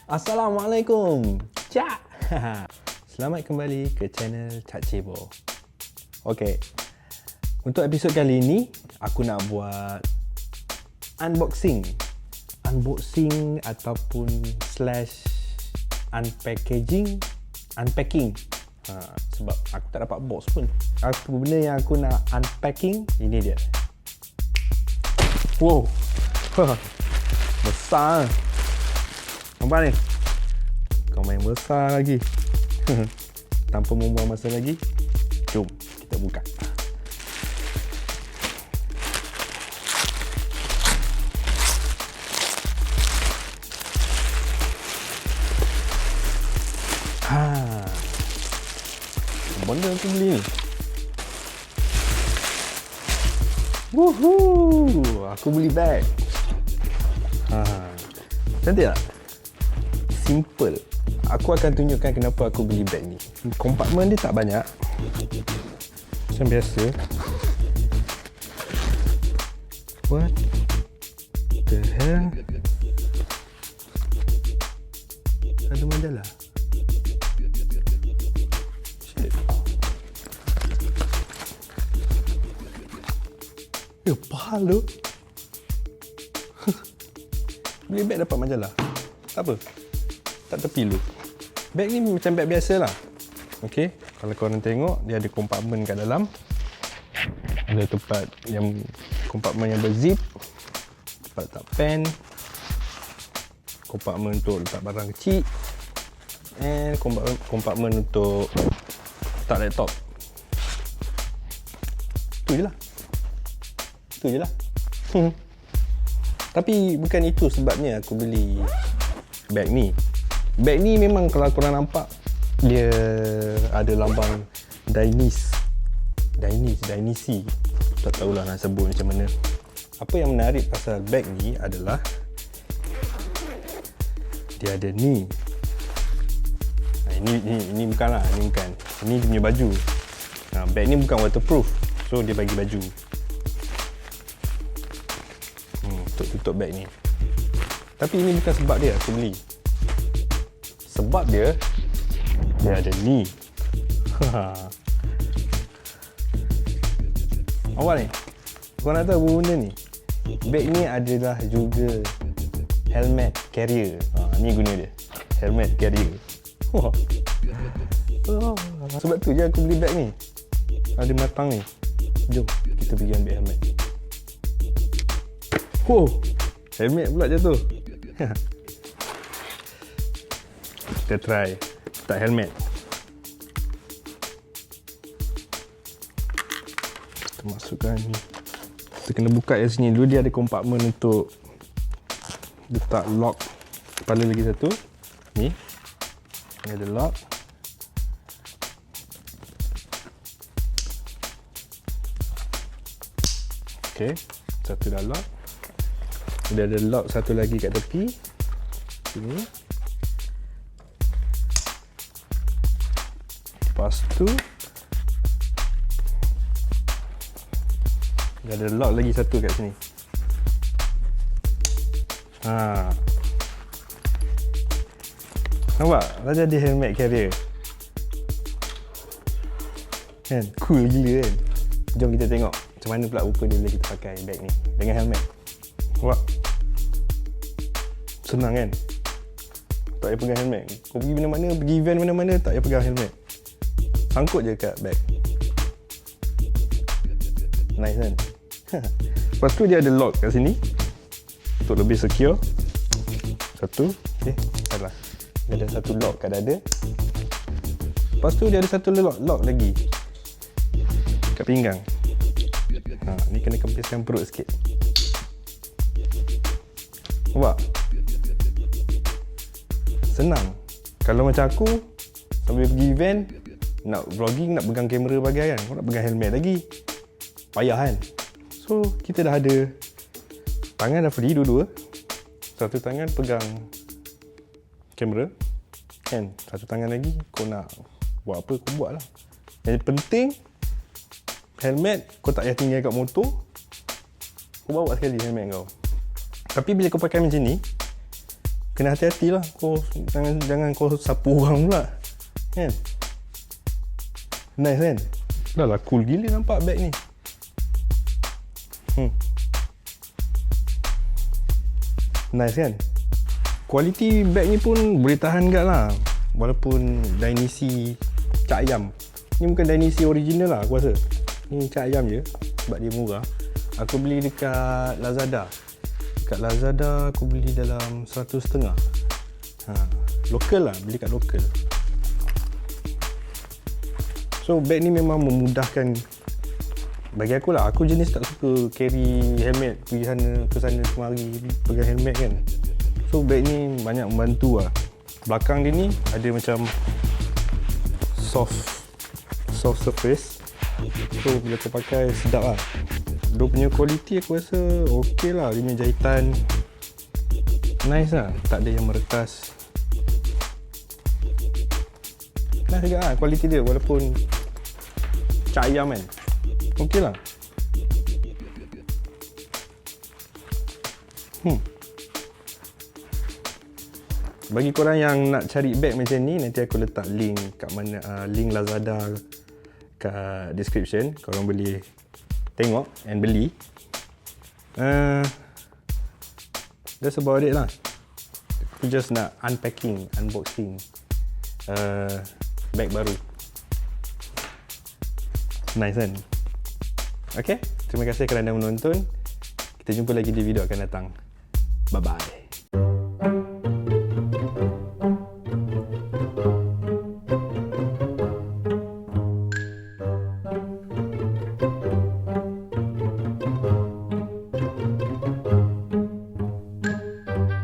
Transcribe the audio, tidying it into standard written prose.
Assalamualaikum. Cak. Selamat kembali ke channel cakcibor. Okey. Untuk episod kali ini, aku nak buat unboxing ataupun unpacking. Sebab aku tak dapat box pun. Benda yang aku nak unpacking, ini dia. Wow. Besar. Nampak ni? Kau main besar lagi. Tanpa membuang masa lagi, jom kita buka. Benda aku beli ni. Woohoo! Aku beli bag. Cantik tak? Simple. Aku akan tunjukkan kenapa aku beli bag ni. Kompartmen dia tak banyak, macam biasa. What the hell? Ada majalah. Shit. Pahal tu. Beli bag dapat majalah. Tak apa, tak terpilu. Bag ni macam bag biasa lah. Ok, kalau korang tengok, dia ada kompartmen kat dalam. Ada tempat yang kompartmen yang berzip, tempat letak pen, kompartmen untuk letak barang kecil, and kompartmen untuk letak laptop. Itu je lah. Tapi bukan itu sebabnya aku beli bag ni. Bag ni memang kalau korang nampak, dia ada lambang Dainese. Tak tahulah nak sebut macam mana. Apa yang menarik pasal bag ni adalah dia ada ni. Ini bukanlah, ini bukan. Ini dia punya baju. Bag ni bukan waterproof, so dia bagi baju untuk tutup bag ni. Tapi ini bukan sebab dia aku beli. Sebab dia ada ni. Awal ni, kau nak tahu apa benda ni? Bag ni adalah juga helmet carrier. Ni guna dia, helmet carrier. Sebab tu je aku beli bag ni. Ada matang ni. Jom kita pergi ambil helmet. Helmet pula jatuh. Kita try letak helmet. Kita masukkan ni. Kita kena buka yang sini dulu. Dia ada kompartmen untuk letak lock kepala lagi satu. Ni ada lock. Ok, satu dah lock. Dia ada lock satu lagi kat tepi sini. Lepas tu dia ada lock lagi satu kat sini. Nampak? Dah jadi helmet carrier. Kan? Cool gila kan? Jom kita tengok macam mana pula rupa dia bila kita pakai bag ni dengan helmet. Nampak? Senang kan? Tak payah pegang helmet. Kau pergi mana-mana, pergi event mana-mana, tak payah pegang helmet. Sangkut je kat bag. Nice kan? Lepas tu dia ada lock kat sini untuk lebih secure. Satu. Okay, salah. Dia ada satu lock kat dada. Lepas tu dia ada satu lock lagi kat pinggang. Ni kena kempiskan perut sikit. Nampak? Senang. Kalau macam aku, sambil pergi event, nak vlogging, nak pegang kamera bagai kan, kau nak pegang helmet lagi, payah kan. So kita dah ada tangan dah free dua-dua. Satu tangan pegang kamera kan, satu tangan lagi kau nak buat apa kau buat lah. Yang penting helmet kau tak payah tinggal kat motor, kau bawa sekali helmet kau. Tapi bila kau pakai macam ni, kena hati-hati lah. Kau jangan kau sapu orang pula kan. Nice kan? Dah lah cool gila nampak bag ni. Nice kan? Kualiti bag ni pun boleh tahan kat lah. Walaupun Dainese cak ayam. Ni bukan Dainese original lah aku rasa. Ni cak ayam je sebab dia murah. Aku beli dekat Lazada. Dekat Lazada aku beli dalam 100.5. Lokal lah, beli kat lokal. So bag ni memang memudahkan bagi aku lah. Aku jenis tak suka carry helmet pergi ke sana kemari pegang helmet kan. So bag ni banyak membantu lah. Belakang dia ni ada macam soft surface. So bila kau pakai sedap lah. Dia punya kualiti aku rasa ok lah. Dia punya jahitan nice lah, tak ada yang meretas. Nice juga lah kualiti dia walaupun cak ayam kan. Ok lah. Bagi korang yang nak cari bag macam ni, nanti aku letak link kat mana, link Lazada kat description. Korang boleh tengok and beli. That's about it lah. Aku just nak unboxing bag baru. Nice kan? Okay, terima kasih kerana menonton. Kita jumpa lagi di video akan datang. Bye bye.